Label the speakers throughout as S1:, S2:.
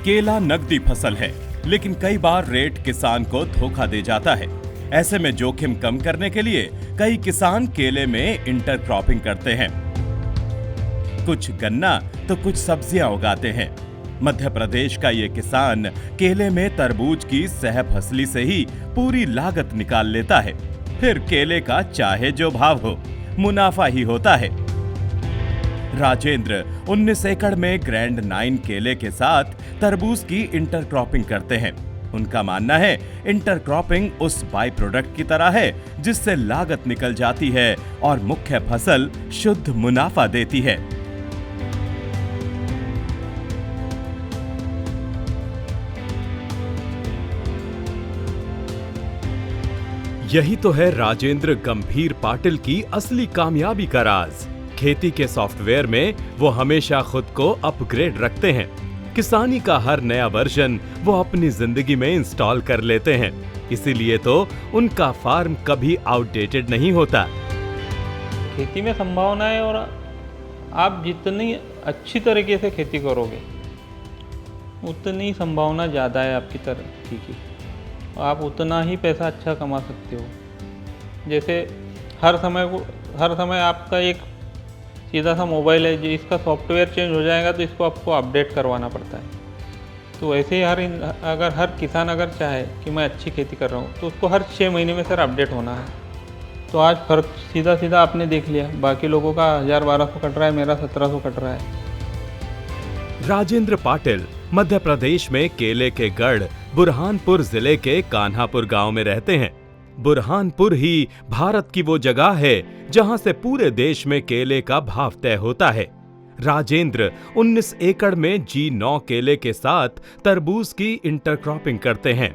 S1: केला नकदी फसल है, लेकिन कई बार रेट किसान को धोखा दे जाता है। ऐसे में जोखिम कम करने के लिए कई किसान केले में इंटरक्रॉपिंग करते हैं। कुछ गन्ना तो कुछ सब्जियां उगाते हैं। मध्य प्रदेश का ये किसान केले में तरबूज की सह फसली से ही पूरी लागत निकाल लेता है। फिर केले का चाहे जो भाव हो, मुनाफा ही होता है। राजेंद्र 19 एकड़ में ग्रैंड 9 केले के साथ तरबूज की इंटरक्रॉपिंग करते हैं। उनका मानना है इंटरक्रॉपिंग उस बाई प्रोडक्ट की तरह है जिससे लागत निकल जाती है और मुख्य फसल शुद्ध मुनाफा देती है। यही तो है राजेंद्र गंभीर पाटिल की असली कामयाबी का राज। खेती के सॉफ्टवेयर में वो हमेशा खुद को अपग्रेड रखते हैं। किसानी का हर नया वर्जन वो अपनी जिंदगी में इंस्टॉल कर लेते हैं। इसीलिए तो उनका फार्म कभी आउटडेटेड नहीं होता।
S2: खेती में संभावना है और आप जितनी अच्छी तरीके से खेती करोगे उतनी संभावना ज़्यादा है आपकी तरक्की की। आप उतना ही पैसा अच्छा कमा सकते हो। जैसे हर समय आपका एक सीधा सा मोबाइल है, जिसका सॉफ्टवेयर चेंज हो जाएगा तो इसको आपको अपडेट करवाना पड़ता है। तो वैसे ही हर किसान अगर चाहे कि मैं अच्छी खेती कर रहा हूँ तो उसको हर 6 महीने में सर अपडेट होना है। तो आज फर्क सीधा आपने देख लिया, बाकी लोगों का 1000-1200 कट रहा है, मेरा 1700 कट रहा है।
S1: राजेंद्र पाटिल मध्य प्रदेश में केले के गढ़ बुरहानपुर जिले के कान्हापुर गांव में रहते हैं। बुरहानपुर ही भारत की वो जगह है जहां से पूरे देश में केले का भाव तय होता है। राजेंद्र 19 एकड़ में G9 केले के साथ तरबूज की इंटरक्रॉपिंग करते हैं।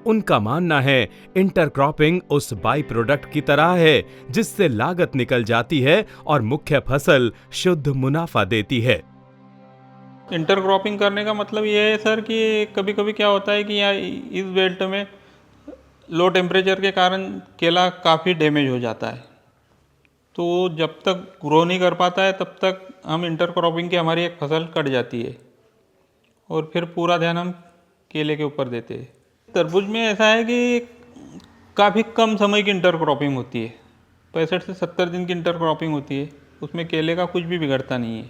S1: उनका मानना है इंटरक्रॉपिंग उस बाई प्रोडक्ट की तरह है जिससे लागत निकल जाती है और मुख्य फसल शुद्ध मुनाफा देती है।
S2: इंटरक्रॉपिंग करने का मतलब ये है सर कि कभी कभी क्या होता है कि यहाँ इस बेल्ट में लो टेम्परेचर के कारण केला काफ़ी डैमेज हो जाता है। तो जब तक ग्रो नहीं कर पाता है तब तक हम इंटरक्रॉपिंग की हमारी एक फसल कट जाती है और फिर पूरा ध्यान हम केले के ऊपर देते हैं। तरबूज में ऐसा है कि काफ़ी कम समय की इंटरक्रॉपिंग होती है, 65 से 70 दिन की इंटरक्रॉपिंग होती है। उसमें केले का कुछ भी बिगड़ता नहीं है,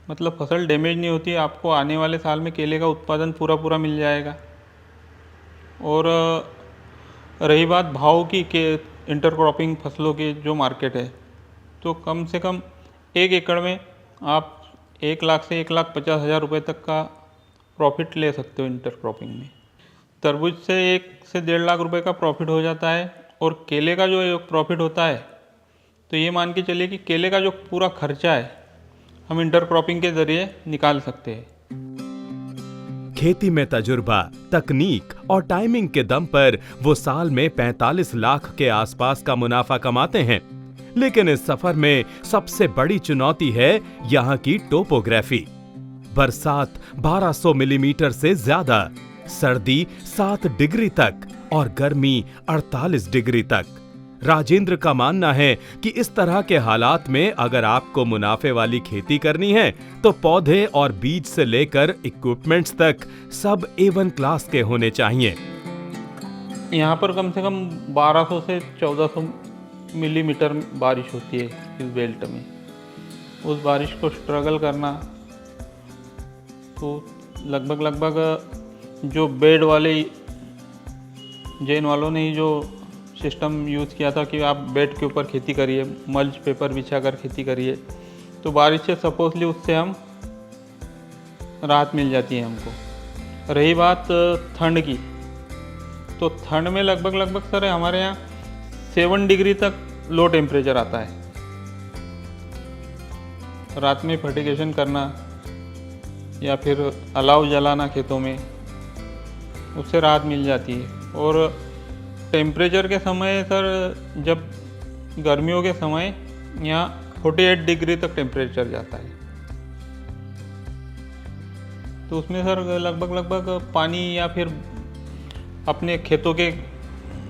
S2: मतलब फसल डैमेज नहीं होती। आपको आने वाले साल में केले का उत्पादन पूरा मिल जाएगा। और रही बात भाव की के इंटरक्रॉपिंग फसलों की जो मार्केट है, तो कम से कम 1 एकड़ में आप 1 लाख से 1,50,000 रुपये तक का प्रॉफिट ले सकते हो इंटरक्रॉपिंग में। तरबूज से 1 से 1.5 लाख रुपये का प्रॉफिट हो जाता है। और केले का जो प्रॉफिट होता है, तो ये मान के चलिए कि केले का जो पूरा खर्चा है हम इंटरक्रॉपिंग के जरिए निकाल सकते हैं।
S1: खेती में तजुर्बा, तकनीक और टाइमिंग के दम पर वो साल में 45 लाख के आसपास का मुनाफा कमाते हैं। लेकिन इस सफर में सबसे बड़ी चुनौती है यहाँ की टोपोग्राफी। बरसात 1200 मिलीमीटर से ज्यादा, सर्दी 7 डिग्री तक और गर्मी 48 डिग्री तक। राजेंद्र का मानना है कि इस तरह के हालात में अगर आपको मुनाफे वाली खेती करनी है तो पौधे और बीज से लेकर इक्विपमेंट्स तक सब A1 क्लास के होने चाहिए।
S2: यहाँ पर कम से कम 1200 से 1400 मिलीमीटर बारिश होती है इस बेल्ट में। उस बारिश को स्ट्रगल करना, तो लगभग जो बेड वाले जैन वालों ने ही जो सिस्टम यूज़ किया था कि आप बेड के ऊपर खेती करिए, मल्च पेपर बिछाकर खेती करिए, तो बारिश से सपोजली उससे हम राहत मिल जाती है हमको। रही बात ठंड की, तो ठंड में लगभग सर हमारे यहाँ 7 डिग्री तक लो टेम्परेचर आता है। रात में फर्टिगेशन करना या फिर अलाव जलाना खेतों में, उससे राहत मिल जाती है। और टेम्परेचर के समय सर, जब गर्मियों के समय यहाँ 48 डिग्री तक टेम्परेचर जाता है, तो उसमें सर लगभग पानी या फिर अपने खेतों के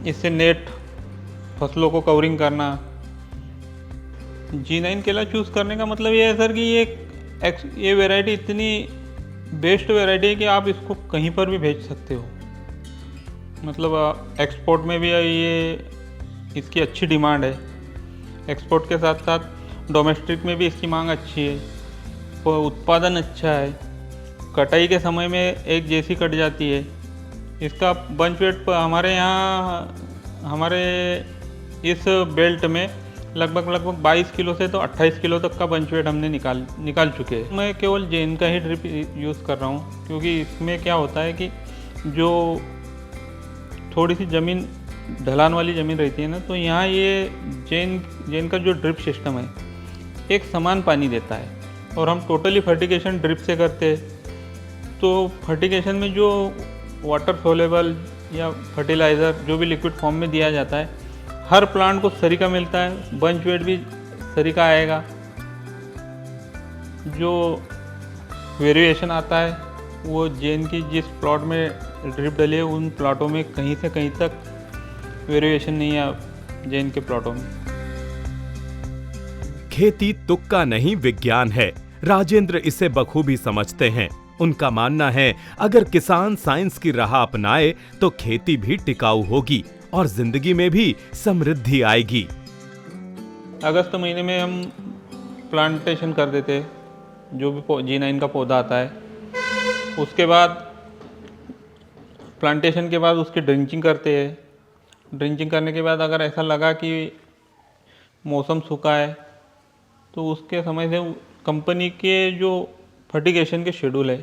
S2: इससे नेट फसलों को कवरिंग करना। G9 केला चूज़ करने का मतलब ये है सर कि ये वैरायटी इतनी बेस्ट वैरायटी है कि आप इसको कहीं पर भी भेज सकते हो, मतलब एक्सपोर्ट में भी ये इसकी अच्छी डिमांड है। एक्सपोर्ट के साथ साथ डोमेस्टिक में भी इसकी मांग अच्छी है, तो उत्पादन अच्छा है। कटाई के समय में एक जैसी कट जाती है। इसका बंच वेट हमारे यहाँ हमारे इस बेल्ट में लगभग 22 किलो से तो 28 किलो तक का बंच वेट हमने निकाल चुके हैं। मैं केवल जेन का ही ड्रिप यूज़ कर रहा हूँ, क्योंकि इसमें क्या होता है कि जो थोड़ी सी ज़मीन ढलान वाली ज़मीन रहती है ना, तो यहाँ ये जेन का जो ड्रिप सिस्टम है एक समान पानी देता है, और हम टोटली फर्टिगेशन ड्रिप से करते हैं। तो फर्टिगेशन में जो वाटर सोलेबल या फर्टिलाइज़र जो भी लिक्विड फॉर्म में दिया जाता है, हर प्लांट को सरी का मिलता है, बंच वेट भी सरी का आएगा। जो वेरिएशन आता है वो जेन की जिस प्लॉट में ड्रिप डली है उन प्लॉटों में कहीं से कहीं तक वेरिएशन नहीं है जेन के प्लॉटों में।
S1: खेती तुक्का नहीं विज्ञान है। राजेंद्र इसे बखूबी समझते हैं। उनका मानना है अगर किसान साइंस की राह अपनाए तो खेती भी टिकाऊ होगी और जिंदगी में भी समृद्धि आएगी।
S2: अगस्त महीने में हम प्लांटेशन कर देते, जो भी G9 का पौधा आता है, उसके बाद प्लांटेशन के बाद उसकी ड्रिंचिंग करते हैं। ड्रिंचिंग करने के बाद अगर ऐसा लगा कि मौसम सूखा है तो उसके समय से कंपनी के जो फर्टिगेशन के शेड्यूल है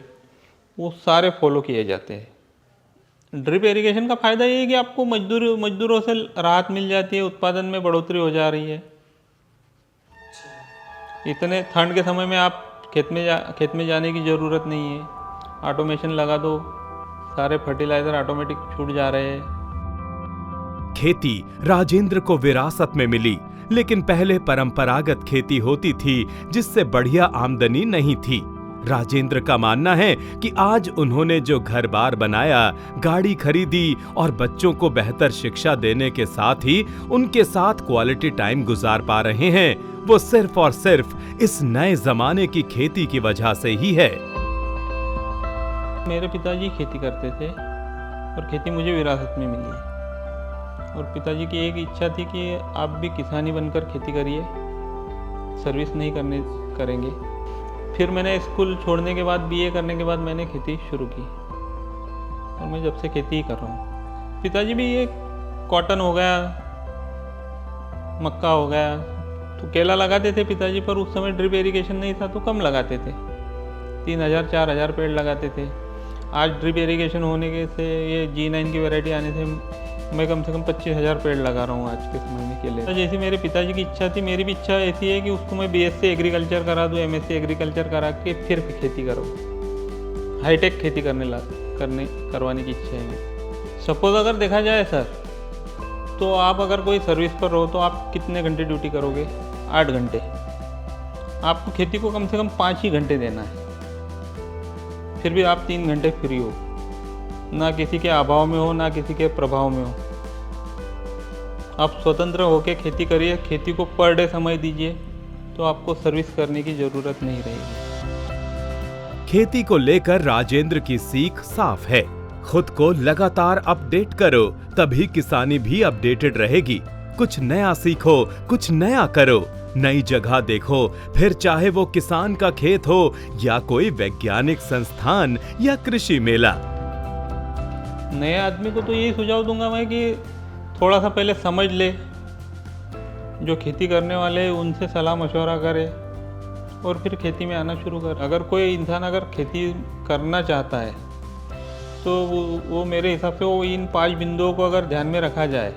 S2: वो सारे फॉलो किए जाते हैं। ड्रिप इरिगेशन का फ़ायदा ये है कि आपको मजदूरों से राहत मिल जाती है, उत्पादन में बढ़ोतरी हो जा रही है। इतने ठंड के समय में आप खेत में जाने की ज़रूरत नहीं है, ऑटोमेशन लगा दो, सारे फर्टिलाइज़र ऑटोमेटिक छूट जा रहे हैं।
S1: खेती राजेंद्र को विरासत में मिली, लेकिन पहले परंपरागत खेती होती थी जिससे बढ़िया आमदनी नहीं थी। राजेंद्र का मानना है कि आज उन्होंने जो घर-बार बनाया, गाड़ी खरीदी और बच्चों को बेहतर शिक्षा देने के साथ ही उनके साथ क्वालिटी टाइम गुजार पा रहे हैं, वो सिर्फ और सिर्फ इस नए जमाने की खेती की वजह से ही है।
S2: मेरे पिताजी खेती करते थे और खेती मुझे विरासत में मिली है। और पिताजी की एक इच्छा थी कि आप भी किसानी बनकर खेती करिए, सर्विस नहीं करेंगे। फिर मैंने स्कूल छोड़ने के बाद BA करने के बाद मैंने खेती शुरू की और मैं जब से खेती ही कर रहा हूँ। पिताजी भी ये कॉटन हो गया, मक्का हो गया, तो केला लगाते थे पिताजी, पर उस समय ड्रिप इरिगेशन नहीं था तो कम लगाते थे, 3000-4000 पेड़ लगाते थे। आज ड्रिप इरिगेशन होने के से ये G9 की वैरायटी आने से मैं कम से कम 25,000 पेड़ लगा रहा हूँ आज के समय में केले। जैसे मेरे पिताजी की इच्छा थी, मेरी भी इच्छा ऐसी है कि उसको मैं BSc एग्रीकल्चर करा दूँ, MSc एग्रीकल्चर करा के फिर खेती करो, हाईटेक खेती करवाने की इच्छा है मेरी। सपोज अगर देखा जाए सर, तो आप अगर कोई सर्विस पर रहो तो आप कितने घंटे ड्यूटी करोगे? 8 घंटे। आपको खेती को कम से कम 5 ही घंटे देना है, फिर भी आप 3 घंटे फ्री हो, ना किसी के अभाव में हो ना किसी के प्रभाव में हो। आप स्वतंत्र होकर खेती करिए, खेती को पर डे समय दीजिए, तो आपको सर्विस करने की ज़रूरत नहीं रहेगी।
S1: खेती को लेकर राजेंद्र की सीख साफ है, खुद को लगातार अपडेट करो, तभी किसानी भी अपडेटेड रहेगी। कुछ नया सीखो, कुछ नया करो, नई जगह देखो, फिर चाहे वो किसान का खेत हो या कोई वैज्ञानिक संस्थान या कृषि मेला।
S2: नए आदमी को तो यही सुझाव दूंगा मैं कि थोड़ा सा पहले समझ ले, जो खेती करने वाले हैं उनसे सलाह मशवरा करे और फिर खेती में आना शुरू कर। अगर कोई इंसान अगर खेती करना चाहता है तो वो मेरे हिसाब से वो इन 5 बिंदुओं को अगर ध्यान में रखा जाए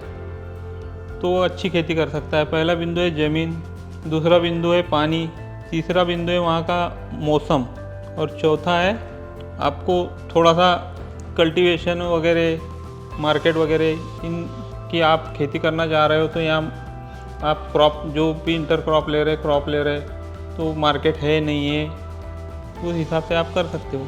S2: तो वो अच्छी खेती कर सकता है। पहला बिंदु है ज़मीन, दूसरा बिंदु है पानी, तीसरा बिंदु है वहाँ का मौसम, और चौथा है आपको थोड़ा सा कल्टीवेशन वगैरह, मार्केट वगैरह इनकी आप खेती करना चाह रहे हो तो यहाँ आप क्रॉप जो भी इंटर क्रॉप ले रहे तो मार्केट है नहीं है, उस हिसाब से आप कर सकते हो।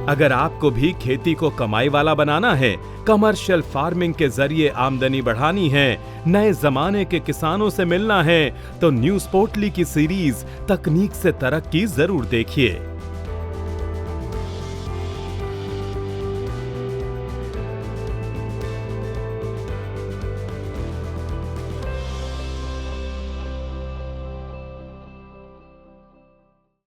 S1: अगर आपको भी खेती को कमाई वाला बनाना है, कमर्शियल फार्मिंग के जरिए आमदनी बढ़ानी है, नए जमाने के किसानों से मिलना है, तो न्यूज़ पोर्टली की सीरीज तकनीक से तरक्की जरूर देखिए।